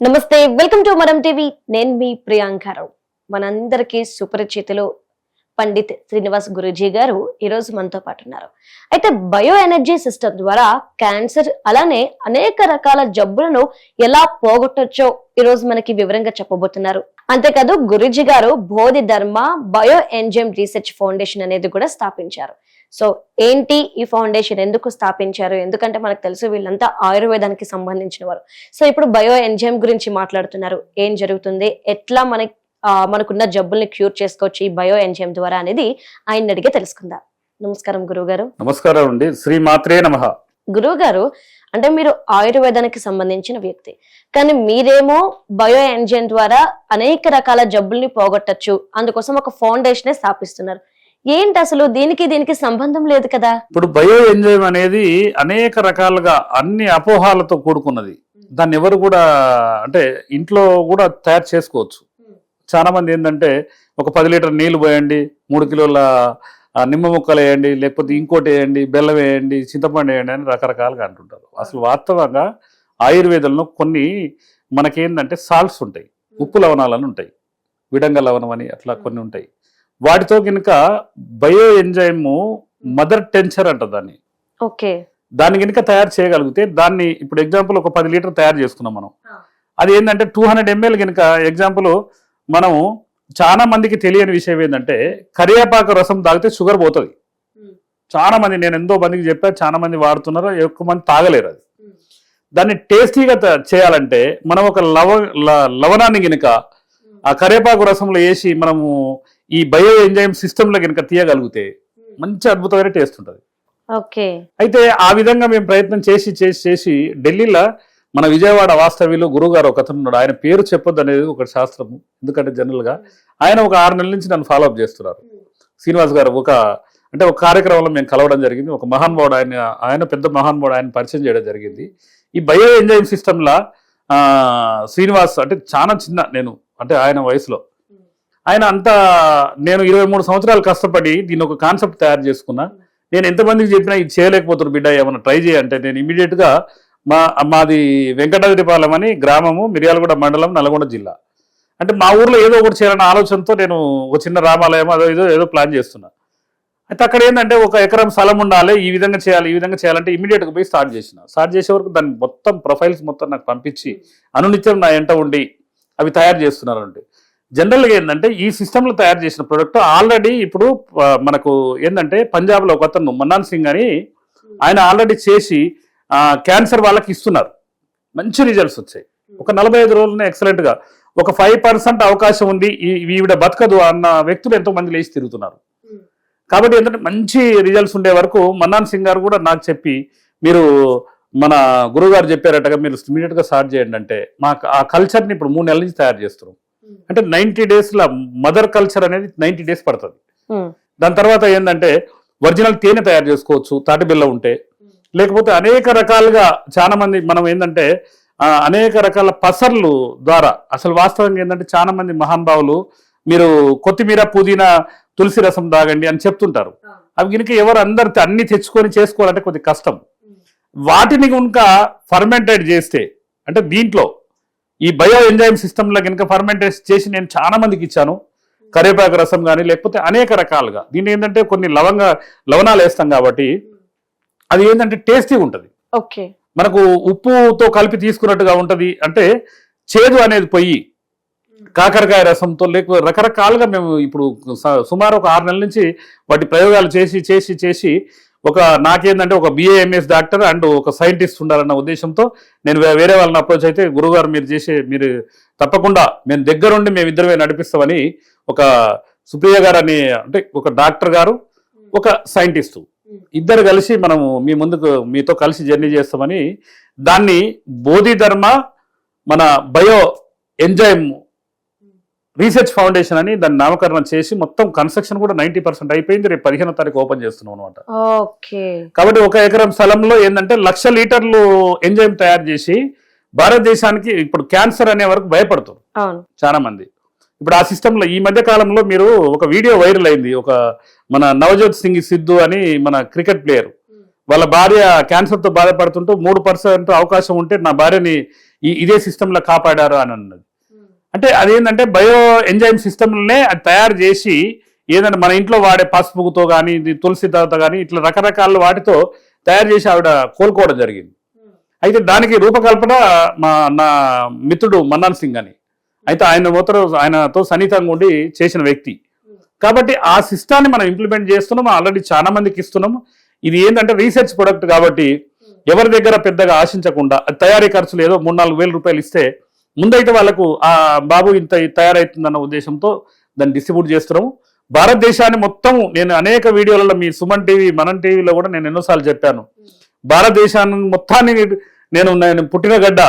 నమస్తే, welcome to మనం TV. నేను మీ ప్రియాంకారావు. మనందరికీ సుపరిచితులు పండిత్ శ్రీనివాస్ గురూజీ గారు ఈరోజు మనతో పాటు ఉన్నారు. అయితే బయో ఎనర్జీ సిస్టమ్ ద్వారా క్యాన్సర్ అలానే అనేక రకాల జబ్బులను ఎలా పోగొట్టొచ్చో ఈరోజు మనకి వివరంగా చెప్పబోతున్నారు. అంతేకాదు గురూజీ గారు బోధి ధర్మ బయో ఎంజైమ్ రీసెర్చ్ ఫౌండేషన్ అనేది కూడా స్థాపించారు. సో ఏంటి ఈ ఫౌండేషన్, ఎందుకు స్థాపించారు? ఎందుకంటే మనకు తెలుసు వీళ్ళంతా ఆయుర్వేదానికి సంబంధించిన వారు. సో ఇప్పుడు బయో ఎంజైమ్ గురించి మాట్లాడుతున్నారు. ఏం జరుగుతుంది, ఎట్లా మనకున్న జబ్బుల్ని క్యూర్ చేసుకోవచ్చు ఈ బయో ఎంజైమ్ ద్వారా అనేది ఆయన అడిగే తెలుసుకుందాం. నమస్కారం గురువు గారు. నమస్కారం అండి. శ్రీ మాత్రే నమః. గురువు గారు, అంటే మీరు ఆయుర్వేదానికి సంబంధించిన వ్యక్తి, కానీ మీరేమో బయో ఎంజైమ్ ద్వారా అనేక రకాల జబ్బుల్ని పోగొట్టచ్చు, అందుకోసం ఒక ఫౌండేషన్ స్థాపిస్తున్నారు. ఏంటి అసలు దీనికి సంబంధం లేదు కదా? ఇప్పుడు బయో ఎంజైమ్ అనేది అనేక రకాలుగా అన్ని అపోహాలతో కూడుకున్నది. దాన్ని ఎవరు కూడా అంటే ఇంట్లో కూడా తయారు చేసుకోవచ్చు. చాలా మంది ఏంటంటే ఒక 10 లీటర్ నీళ్లు పోయండి, 3 కిలోల నిమ్మ ముక్కలు వేయండి, లేకపోతే ఇంకోటి వేయండి, బెల్లం వేయండి, చింతపండు వేయండి అని రకరకాలుగా అంటుంటారు. అసలు వాస్తవంగా ఆయుర్వేదంలో కొన్ని మనకేంటంటే సాల్ట్స్ ఉంటాయి, ఉప్పు లవణాలని ఉంటాయి, విడంగ లవణం అని అట్లా కొన్ని ఉంటాయి. వాటితో కనుక బయో ఎంజైమ్ మదర్ టెన్చర్ అంట దాన్ని. ఓకే. దాన్ని కనుక తయారు చేయగలిగితే దాన్ని ఇప్పుడు ఎగ్జాంపుల్ ఒక 10 లీటర్ తయారు చేసుకున్నాం మనం. అది ఏంటంటే 200 ml కనుక ఎగ్జాంపుల్ మనం చాలా మందికి తెలియని విషయం ఏంటంటే కరివేపాకు రసం తాగితే షుగర్ పోతుంది. చాలా మంది, నేను ఎంతో మందికి చెప్పా, చాలా మంది వాడుతున్నారు, ఎక్కువ మంది తాగలేరు. అది దాన్ని టేస్టీగా చేయాలంటే మనం ఒక లవణాన్ని కనుక ఆ కరివేపాకు రసంలో వేసి మనము ఈ బయో ఎంజైమ్ సిస్టమ్ లో కనుక తీయగలిగితే మంచి అద్భుతమైన టేస్ట్ ఉంటుంది. ఓకే. అయితే ఆ విధంగా మేము ప్రయత్నం చేసి ఢిల్లీలో మన విజయవాడ వాస్తవ్యులు గురువు గారు ఒక అతను ఉన్నాడు. ఆయన పేరు చెప్పొద్దు అనేది ఒక శాస్త్రము, ఎందుకంటే జనరల్ గా ఆయన ఒక 6 నెలల నుంచి నన్ను ఫాలోఅప్ చేస్తున్నారు. శ్రీనివాస్ గారు ఒక కార్యక్రమంలో మేము కలవడం జరిగింది. ఒక మహానుభావుడు, ఆయన పెద్ద మహానుభావుడు, ఆయన పరిచయం చేయడం జరిగింది. ఈ బయో ఎంజైమ్ సిస్టమ్ లా శ్రీనివాస్ అంటే చాలా చిన్న, నేను అంటే ఆయన వయసులో ఆయన అంతా, నేను 23 సంవత్సరాలు కష్టపడి దీన్ని ఒక కాన్సెప్ట్ తయారు చేసుకున్నా. నేను ఎంతమందికి చెప్పినా ఇది చేయలేకపోతున్నారు, బిడ్డ ఏమన్నా ట్రై చేయంటే నేను ఇమీడియట్ గా మాది వెంకటాద్రిపాలెం అని గ్రామము, మిర్యాలగూడ మండలం, నల్గొండ జిల్లా. అంటే మా ఊర్లో ఏదో ఒకటి చేయాలన్న ఆలోచనతో నేను ఒక చిన్న రామాలయం ఏదో ప్లాన్ చేస్తున్నా. అయితే అక్కడ ఏంటంటే 1 ఎకరం స్థలం ఉండాలి, ఈ విధంగా చేయాలంటే ఇమీడియట్ గా పోయి స్టార్ట్ చేసే వరకు దాన్ని మొత్తం ప్రొఫైల్స్ మొత్తం నాకు పంపించి అనునిత్యం నా ఎంట ఉండి అవి తయారు చేస్తున్నారు. అంటే జనరల్గా ఏంటంటే ఈ సిస్టంలో తయారు చేసిన ప్రోడక్ట్ ఆల్రెడీ ఇప్పుడు మనకు ఏంటంటే పంజాబ్లో ఒక అతను మన్నాన్ సింగ్ అని ఆయన ఆల్రెడీ చేసి క్యాన్సర్ వాళ్ళకి ఇస్తున్నారు. మంచి రిజల్ట్స్ వచ్చాయి. ఒక 45 రోజులనే ఎక్సలెంట్ గా ఒక 5% అవకాశం ఉంది, ఈవిడ బతకదు అన్న వ్యక్తులు ఎంతో మంది లేచి తిరుగుతున్నారు. కాబట్టి ఏంటంటే మంచి రిజల్ట్స్ ఉండే వరకు మన్నాన్ సింగ్ గారు కూడా నాకు చెప్పి, మీరు మన గురువు గారు చెప్పారటగా మీరు ఇమీడియట్ గా స్టార్ట్ చేయండి అంటే, మాకు ఆ కల్చర్ని ఇప్పుడు 3 నెలల నుంచి తయారు చేస్తున్నాం. అంటే 90 days ల మదర్ కల్చర్ అనేది 90 days పడుతుంది. దాని తర్వాత ఏంటంటే ఒరిజినల్ తేనె తయారు చేసుకోవచ్చు, తాటి బిల్ల ఉంటే, లేకపోతే అనేక రకాలుగా చాలా మంది మనం ఏంటంటే అనేక రకాల పసర్లు ద్వారా, అసలు వాస్తవంగా ఏంటంటే చాలా మంది మహానుభావులు మీరు కొత్తిమీర, పుదీనా, తులసి రసం తాగండి అని చెప్తుంటారు. అవి కనుక ఎవరు అందరు అన్ని తెచ్చుకొని చేసుకోవాలంటే కొద్ది కష్టం. వాటిని కనుక ఫర్మెంటెడ్ చేస్తే, అంటే దీంట్లో ఈ బయో ఎంజైమ్ సిస్టంలో కనుక ఫర్మెంటేట్ చేసి నేను చాలా మందికి ఇచ్చాను. కరివేపాకు రసం కానీ లేకపోతే అనేక రకాలుగా. దీన్ని ఏంటంటే కొన్ని లవణాలు వేస్తాం కాబట్టి అది ఏంటంటే టేస్టీగా ఉంటుంది. ఓకే. మనకు ఉప్పుతో కలిపి తీసుకున్నట్టుగా ఉంటది. అంటే చేదు అనేది పోయి కాకరకాయ రసంతో లేకపోతే రకరకాలుగా మేము ఇప్పుడు సుమారు ఒక 6 నెలల నుంచి వాటి ప్రయోగాలు చేసి నాకేంటంటే ఒక BAMS డాక్టర్ అండ్ ఒక సైంటిస్ట్ ఉండాలన్న ఉద్దేశంతో నేను వేరే వాళ్ళని అప్రోచ్ అయితే, గురుగారు మీరు తప్పకుండా మేము దగ్గరుండి మేమిద్దరమే నడిపిస్తామని ఒక సుప్రియ గారు అని, అంటే ఒక డాక్టర్ గారు ఒక సైంటిస్టు ఇద్దరు కలిసి మనము మీతో కలిసి జర్నీ చేస్తామని దాన్ని బోధి ధర్మ మన బయో ఎంజైమ్ రీసెర్చ్ ఫౌండేషన్ అని దాన్ని నామకరణం చేసి మొత్తం కన్స్ట్రక్షన్ కూడా 90% అయిపోయింది. రేపు 15వ తారీఖు ఓపెన్ చేస్తున్నాం అనమాట. కాబట్టి 1 ఎకరం స్థలంలో ఏంటంటే 1,00,000 లీటర్లు ఎంజైమ్ తయారు చేసి భారతదేశానికి ఇప్పుడు క్యాన్సర్ అనే వరకు భయపడుతుంది చాలా మంది. ఇప్పుడు ఆ సిస్టంలో ఈ మధ్య కాలంలో మీరు ఒక వీడియో వైరల్ అయింది. మన నవజోత్ సింగ్ సిద్ధు అని మన క్రికెట్ ప్లేయర్, వాళ్ళ భార్య క్యాన్సర్ తో బాధపడుతుంటూ 3% అవకాశం ఉంటే నా భార్యని ఇదే సిస్టమ్ లో కాపాడారు అని అన్నది. అంటే అదేంటంటే బయో ఎంజైమ్ సిస్టమ్లనే అది తయారు చేసి ఏదంటే మన ఇంట్లో వాడే పసుపుతో కానీ తులసి తాత కానీ ఇట్లా రకరకాల వాటితో తయారు చేసి ఆవిడ కోలుకోవడం జరిగింది. అయితే దానికి రూపకల్పన నా మిత్రుడు మన్నాన్ సింగ్ అని, అయితే ఆయనతో సన్నిహితంగా ఉండి చేసిన వ్యక్తి. కాబట్టి ఆ సిస్టాన్ని మనం ఇంప్లిమెంట్ చేస్తున్నాం, ఆల్రెడీ చాలా మందికి ఇస్తున్నాము. ఇది ఏంటంటే రీసెర్చ్ ప్రొడక్ట్ కాబట్టి ఎవరి దగ్గర పెద్దగా ఆశించకుండా తయారీ ఖర్చులు ఏదో 3-4 వేల రూపాయలు ఇస్తే ముందైతే వాళ్ళకు ఆ బాబు ఇంత తయారవుతుందన్న ఉద్దేశంతో దాన్ని డిస్ట్రిబ్యూట్ చేస్తున్నాము. భారతదేశాన్ని మొత్తం నేను అనేక వీడియోలలో మీ సుమన్ టీవీ మనం టీవీలో కూడా నేను ఎన్నోసార్లు చెప్పాను, భారతదేశాన్ని మొత్తాన్ని నేను పుట్టిన గడ్డ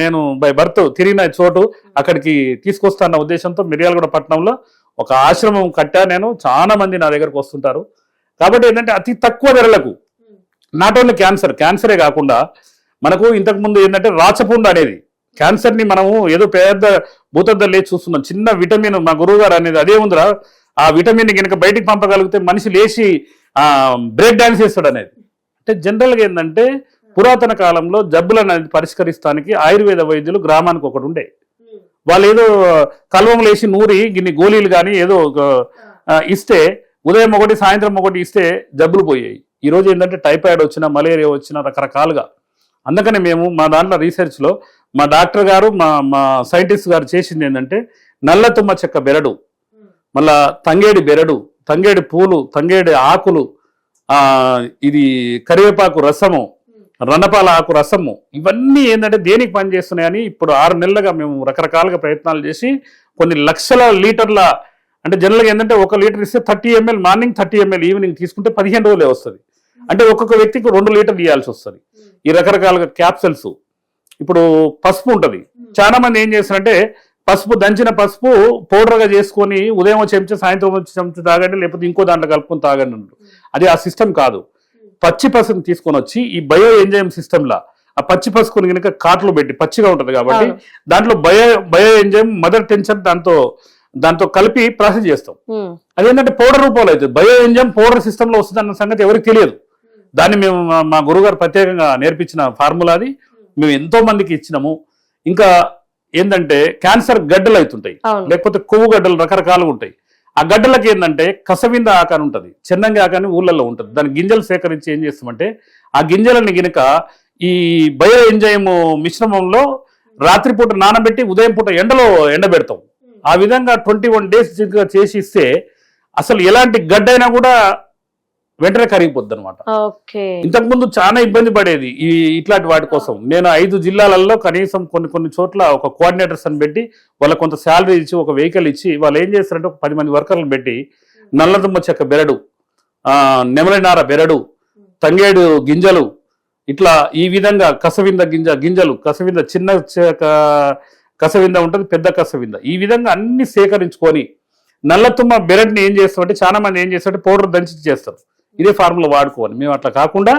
నేను బై బర్త్ తిరిగిన చోటు అక్కడికి తీసుకొస్తాన్న ఉద్దేశంతో మిర్యాలగూడ పట్టణంలో ఒక ఆశ్రమం కట్టా. నేను చాలా మంది నా దగ్గరకు వస్తుంటారు. కాబట్టి ఏంటంటే అతి తక్కువ ధరలకు నాట్ ఓన్లీ క్యాన్సరే కాకుండా మనకు ఇంతకుముందు ఏంటంటే రాచపుండు అనేది క్యాన్సర్ని మనము ఏదో పెద్ద భూతద్దలు లేచి చూస్తున్నాం. చిన్న విటమిన్ మా గురువు గారు అనేది అదే ఉందిరా, ఆ విటమిన్ కనుక బయటికి పంపగలిగితే మనిషి లేచి బ్రేక్ డాన్స్ చేస్తాడు అనేది. అంటే జనరల్గా ఏంటంటే పురాతన కాలంలో జబ్బులు అనేది పరిష్కరిస్తానికి ఆయుర్వేద వైద్యులు గ్రామానికి ఒకటి ఉండే, వాళ్ళు ఏదో కల్వం లేచి నూరి గిన్ని గోళీలు కానీ ఏదో ఇస్తే ఉదయం ఒకటి సాయంత్రం ఒకటి ఇస్తే జబ్బులు పోయాయి. ఈ రోజు ఏంటంటే టైఫాయిడ్ వచ్చినా మలేరియా వచ్చినా రకరకాలుగా. అందుకని మేము మా దాంట్లో రీసెర్చ్లో మా డాక్టర్ గారు మా సైంటిస్ట్ గారు చేసింది ఏంటంటే నల్ల తుమ్మ చెక్క బెరడు, మళ్ళా తంగేడి బెరడు, తంగేడి పూలు, తంగేడి ఆకులు, ఇది కరివేపాకు రసము, రణపాల ఆకు రసము, ఇవన్నీ ఏంటంటే దేనికి పనిచేస్తున్నాయని ఇప్పుడు 6 నెలలుగా మేము రకరకాలుగా ప్రయత్నాలు చేసి కొన్ని లక్షల లీటర్ల, అంటే జనరల్గా ఏంటంటే 1 లీటర్ ఇస్తే 30 ml మార్నింగ్ 30 ml ఈవినింగ్ తీసుకుంటే 15 రోజులే వస్తుంది. అంటే ఒక్కొక్క వ్యక్తికి 2 లీటర్లు ఇవ్వాల్సి వస్తుంది. ఈ రకరకాలుగా క్యాప్సల్స్. ఇప్పుడు పసుపు ఉంటుంది, చాలా మంది ఏం చేస్తారంటే దంచిన పసుపు పౌడర్గా చేసుకొని ఉదయం చెంచా సాయంత్రం చెంచా తాగండి, లేకపోతే ఇంకో దాంట్లో కలుపుకొని తాగండి. అది ఆ సిస్టమ్ కాదు. పచ్చి పసుపుని తీసుకొని వచ్చి ఈ బయో ఎంజైమ్ సిస్టమ్లా ఆ పచ్చి పసుపుని కనుక కాట్లు పెట్టి పచ్చిగా ఉంటుంది కాబట్టి దాంట్లో బయో ఎంజైమ్ మదర్ టెన్షన్ దాంతో కలిపి ప్రాసెస్ చేస్తాం. అదేంటంటే పౌడర్ రూపంలో అవుతుంది. బయో ఎంజైమ్ పౌడర్ సిస్టమ్ లో వస్తుంది అన్న సంగతి ఎవరికి తెలియదు. దాన్ని మేము మా గురుగారు ప్రత్యేకంగా నేర్పించిన ఫార్ములా అది, మేము ఎంతో మందికి ఇచ్చినాము. ఇంకా ఏంటంటే క్యాన్సర్ గడ్డలు అవుతుంటాయి, లేకపోతే కొవ్వు గడ్డలు రకరకాలుగా ఉంటాయి. ఆ గడ్డలకి ఏంటంటే కసవింద ఆకారం ఉంటుంది, చెన్నంగి ఆకారం ఊళ్ళల్లో ఉంటుంది. దాని గింజలు సేకరించి ఏం చేస్తామంటే ఆ గింజలని గినక ఈ బయో ఎంజైమ్ మిశ్రమంలో రాత్రిపూట నానబెట్టి ఉదయం పూట ఎండలో ఎండబెడతాం. ఆ విధంగా 21 days చేసి ఇస్తే అసలు ఎలాంటి గడ్డైనా కూడా వెంటనే కరిగిపోద్ది అనమాట. ఇంతకుముందు చాలా ఇబ్బంది పడేది ఇట్లాంటి వాటి కోసం. నేను 5 జిల్లాలలో కనీసం కొన్ని చోట్ల ఒక కోఆర్డినేటర్స్ అని పెట్టి వాళ్ళకి కొంత శాలరీ ఇచ్చి ఒక వెహికల్ ఇచ్చి వాళ్ళు ఏం చేస్తారంటే ఒక 10 మంది వర్కర్లను పెట్టి నల్లదుమ్మ చెక్క బెరడు, నెమలినార బెరడు, తంగేడు గింజలు, ఇట్లా ఈ విధంగా కసవింద గింజలు, కసవింద చిన్న కసవింద ఉంటుంది, పెద్ద కసవింద, ఈ విధంగా అన్ని సేకరించుకొని నల్లతుమ్మ బెరడ్ని ఏం చేస్తామంటే చాలా మంది ఏం చేస్తారంటే పౌడర్ దంచి చేస్తారు. ఇదే ఫార్ములా వాడుకోవాలి. మేము అట్లా కాకుండా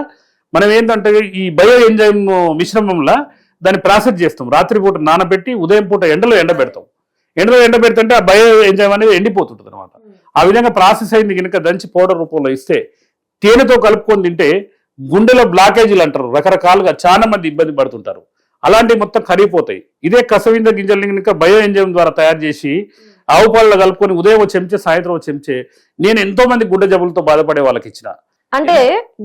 మనం ఏంటంటే ఈ బయో ఎంజైమ్ మిశ్రమంలో దాన్ని ప్రాసెస్ చేస్తాం. రాత్రిపూట నానబెట్టి ఉదయం పూట ఎండలో ఎండబెడతాం. ఎండలో ఎండబెడితే ఆ బయో ఎంజైమ్ అనేది ఎండిపోతుంటుంది అనమాట. ఆ విధంగా ప్రాసెస్ అయింది కనుక దంచి పౌడర్ రూపంలో ఇస్తే తేనెతో కలుపుకొని తింటే గుండెలో బ్లాకేజీలు అంటారు, రకరకాలుగా చాలా మంది ఇబ్బంది పడుతుంటారు. అలాంటివి మొత్తం కరిగిపోతాయి. ఇదే కసవింద గింజల్ని కనుక బయో ఎంజైమ్ ద్వారా తయారు చేసి ఆవు పాలలో కలుపుకొని ఉదయం చెంచే సాయంత్రం చెంచే నేను ఎంతో మంది గుండె జబ్బులతో బాధపడే వాళ్ళకి ఇచ్చిన. అంటే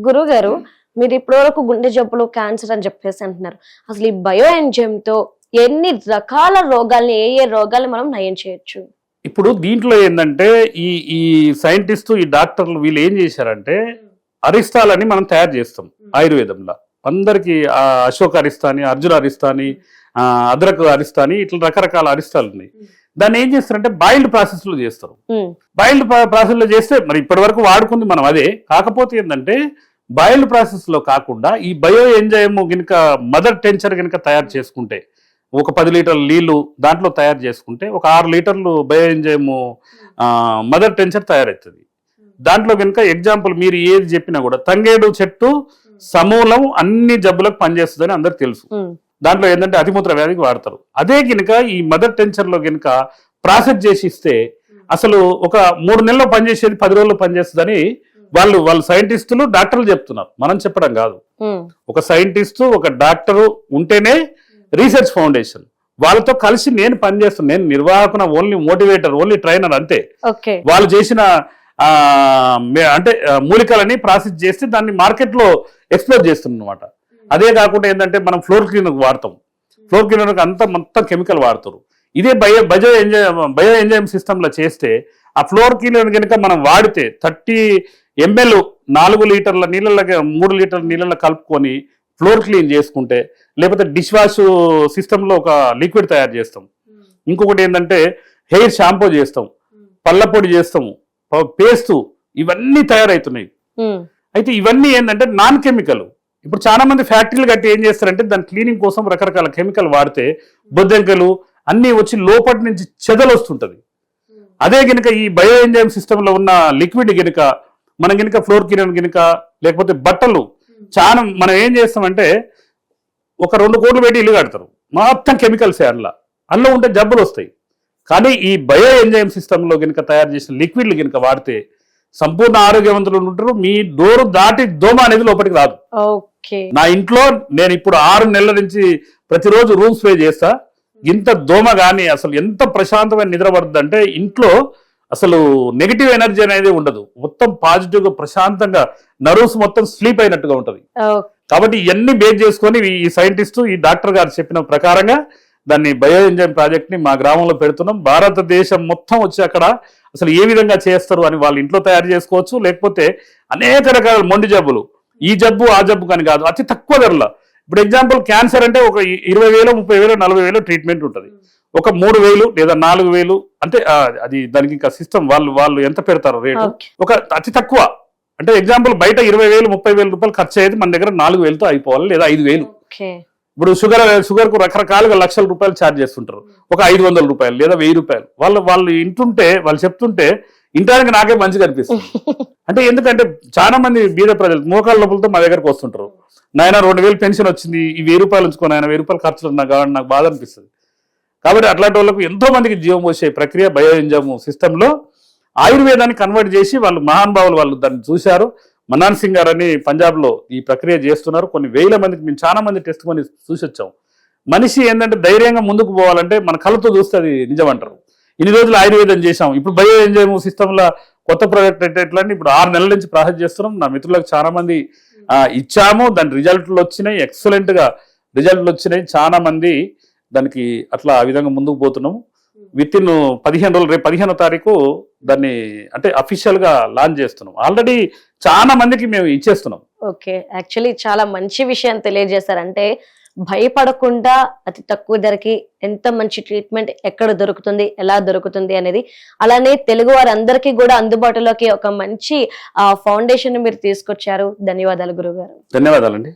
గురువు గారు మీరు ఇప్పటి వరకు గుండె జబ్బులు క్యాన్సర్ అని చెప్పేసి అంటున్నారు. అసలు ఈ బయో ఎంజైమ్ తో ఎన్ని రకాల రోగాల్ని ఏ రోగాల్ని మనం నయం చేయొచ్చు? ఇప్పుడు దీంట్లో ఏంటంటే ఈ సైంటిస్టు ఈ డాక్టర్లు వీళ్ళు ఏం చేశారంటే అరిష్టాలని మనం తయారు చేస్తాం ఆయుర్వేదంలో. అందరికి అశోక అరిస్తాని, అర్జున అరిస్తాని, అద్రక్ అరిస్తాని, ఇట్లా రకరకాల అరిష్టాలు ఉన్నాయి. దాన్ని ఏం చేస్తారంటే బాయిల్డ్ ప్రాసెస్ లో చేస్తారు. బాయిల్డ్ ప్రాసెస్ లో చేస్తే మరి ఇప్పటి వరకు వాడుకుంది మనం అదే. కాకపోతే ఏంటంటే బాయిల్డ్ ప్రాసెస్ లో కాకుండా ఈ బయో ఎంజైమ్ గినక మదర్ టెన్చర్ గినక తయారు చేసుకుంటే ఒక 10 లీటర్ల నీళ్లు దాంట్లో తయారు చేసుకుంటే ఒక 6 లీటర్లు బయో ఎంజైమ్ మదర్ టెన్చర్ తయారవుతుంది. దాంట్లో కనుక ఎగ్జాంపుల్ మీరు ఏది చెప్పినా కూడా తంగేడు చెట్టు సమూలం అన్ని జబ్బులకు పనిచేస్తుందని అందరికి తెలుసు. దాంట్లో ఏంటంటే అతిమూత్ర వ్యాధికి వాడతారు. అదే గినక ఈ మదర్ టెన్చర్ లో గినక ప్రాసెస్ చేసి ఇస్తే అసలు ఒక 3 నెలల్లో పనిచేసేది 10 రోజుల్లో పనిచేస్తుందని వాళ్ళు సైంటిస్టులు డాక్టర్లు చెప్తున్నారు, మనం చెప్పడం కాదు. ఒక సైంటిస్టు ఒక డాక్టరు ఉంటేనే రీసెర్చ్ ఫౌండేషన్, వాళ్ళతో కలిసి నేను పనిచేస్తాను. నేను నిర్వాహకున, ఓన్లీ మోటివేటర్, ఓన్లీ ట్రైనర్ అంతే. ఓకే. వాళ్ళు చేసిన అంటే మూలికలని ప్రాసెస్ చేసి దాన్ని మార్కెట్ లో ఎక్స్ప్లోర్ చేస్తున్నాం అనమాట. అదే కాకుండా ఏంటంటే మనం ఫ్లోర్ క్లీనర్ వాడతాం, ఫ్లోర్ క్లీనర్ అంతా మొత్తం కెమికల్ వాడతారు. ఇదే బయో ఎంజైమ్ సిస్టమ్ లో చేస్తే ఆ ఫ్లోర్ క్లీనర్ కనుక మనం వాడితే 30 ml 4 లీటర్ల నీళ్ళకి 3 లీటర్ల నీళ్ళలో కలుపుకొని ఫ్లోర్ క్లీన్ చేసుకుంటే, లేకపోతే డిష్ వాష్ సిస్టమ్ లో ఒక లిక్విడ్ తయారు చేస్తాం. ఇంకొకటి ఏంటంటే హెయిర్ షాంపూ చేస్తాం, పళ్ళ పొడి చేస్తాము, పేస్ట్, ఇవన్నీ తయారవుతున్నాయి. అయితే ఇవన్నీ ఏంటంటే నాన్ కెమికల్. ఇప్పుడు చాలా మంది ఫ్యాక్టరీలు కట్టి ఏం చేస్తారంటే దాని క్లీనింగ్ కోసం రకరకాల కెమికల్ వాడితే బొద్దింకలు అన్నీ వచ్చి లోపటి నుంచి చెదలు వస్తుంటది. అదే గనుక ఈ బయో ఎంజైమ్ సిస్టమ్ లో ఉన్న లిక్విడ్ గనుక మనం గనుక ఫ్లోర్ క్లీనర్ గనుక లేకపోతే బట్టలు చాలా మనం ఏం చేస్తామంటే ఒక 2 కోట్లు పెట్టి ఇల్లు కడతారు, మొత్తం కెమికల్స్ అందులో ఉంటే జబ్బులు వస్తాయి. కానీ ఈ బయో ఎంజైమ్ సిస్టమ్ లో గనుక తయారు చేసిన లిక్విడ్లు గనుక వాడితే సంపూర్ణ ఆరోగ్యవంతులు ఉంటారు. మీ డోరు దాటి దోమ అనేది లోపలికి రాదు. నా ఇంట్లో నేను ఇప్పుడు 6 నెలల నుంచి ప్రతిరోజు రూమ్ స్ప్రే చేస్తా. ఇంత దోమ గానీ అసలు ఎంత ప్రశాంతమైన నిద్ర పడుతుంది అంటే ఇంట్లో అసలు నెగిటివ్ ఎనర్జీ అనేది ఉండదు, మొత్తం పాజిటివ్ గా ప్రశాంతంగా నర్వ్స్ మొత్తం స్లీప్ అయినట్టుగా ఉంటది. కాబట్టి ఇవన్నీ బేస్ చేసుకొని ఈ సైంటిస్ట్ ఈ డాక్టర్ గారు చెప్పిన ప్రకారంగా దాన్ని బయో ఎంజైమ్ ప్రాజెక్ట్ ని మా గ్రామంలో పెడుతున్నాం. భారతదేశం మొత్తం వచ్చి అక్కడ అసలు ఏ విధంగా చేస్తారు అని వాళ్ళు ఇంట్లో తయారు చేసుకోవచ్చు. లేకపోతే అనేక రకాల మొండి జబ్బులు, ఈ జబ్బు ఆ జబ్బు కానీ కాదు, అతి తక్కువ ధరలో. ఇప్పుడు ఎగ్జాంపుల్ క్యాన్సర్ అంటే ఒక 20,000, 30,000, 40,000 ట్రీట్మెంట్ ఉంటుంది. ఒక 3,000 లేదా 4,000 అంటే అది దానికి ఇంకా సిస్టమ్ వాళ్ళు ఎంత పెడతారు రేటు. ఒక అతి తక్కువ అంటే ఎగ్జాంపుల్ బయట 20,000, 30,000 రూపాయలు ఖర్చు అయ్యేది మన దగ్గర 4,000తో అయిపోవాలి, లేదా 5,000. ఇప్పుడు షుగర్ కు రకరకాలుగా లక్షల రూపాయలు ఛార్జ్ చేస్తుంటారు. ఒక 500 రూపాయలు లేదా 1000 రూపాయలు వాళ్ళు ఇంటుంటే వాళ్ళు చెప్తుంటే ఇంటానికి నాకే మంచిగా అనిపిస్తుంది. అంటే ఎందుకంటే చాలా మంది బీద ప్రజలు మోకాళ్ళ నొప్పులతో మా దగ్గరకు వస్తుంటారు. నాయన 2,000 పెన్షన్ వచ్చింది, ఈ 1000 రూపాయలు ఉంచుకొని ఆయన 1000 రూపాయలు ఖర్చులు నాకు బాధ అనిపిస్తుంది. కాబట్టి అట్లాంటి వాళ్ళకు ఎంతో మందికి జీవం పోసే ప్రక్రియ బయో ఎంజైమ్ సిస్టమ్ లో ఆయుర్వేదాన్ని కన్వర్ట్ చేసి వాళ్ళు మహానుభావులు వాళ్ళు దాన్ని చూశారు. మన్నాన్ సింగ్ గారు అని పంజాబ్ లో ఈ ప్రక్రియ చేస్తున్నారు. కొన్ని వేల మందికి మేము చాలా మంది టెస్ట్ కొని చూసి వచ్చాం. మనిషి ఏంటంటే ధైర్యంగా ముందుకు పోవాలంటే మన కళ్ళతో చూస్తే అది నిజం అంటారు. ఇన్ని రోజులు ఆయుర్వేదం చేశాం, ఇప్పుడు బయో ఎంజైమ్ సిస్టమ్ లో కొత్త ప్రాజెక్ట్ అంటే ఎట్లా అంటే ఇప్పుడు 6 నెలల నుంచి ప్రాసెస్ చేస్తున్నాం. నా మిత్రులకు చాలా మంది ఇచ్చాము, దాని రిజల్ట్లు వచ్చినాయి, ఎక్సలెంట్ గా రిజల్ట్లు వచ్చినాయి. చాలా మంది దానికి అట్లా ఆ విధంగా ముందుకు పోతున్నాము. విత్ ఇన్ 15 రోజులు, రేపు 15వ తారీఖు దాన్ని అంటే అఫీషియల్ గా లాంచ్ చేస్తున్నాం. ఆల్రెడీ చాలా మందికి మేము ఇచ్చేస్తున్నాం. ఓకే, యాక్చువల్లీ చాలా మంచి విషయం తెలియజేశారంటే భయపడకుండా అతి తక్కువ ధరకి ఎంత మంచి ట్రీట్మెంట్ ఎక్కడ దొరుకుతుంది, ఎలా దొరుకుతుంది అనేది, అలానే తెలుగు వారందరికీ కూడా అందుబాటులోకి ఒక మంచి ఫౌండేషన్ మీరు తీసుకొచ్చారు. ధన్యవాదాలు గురుగారు. ధన్యవాదాలండి.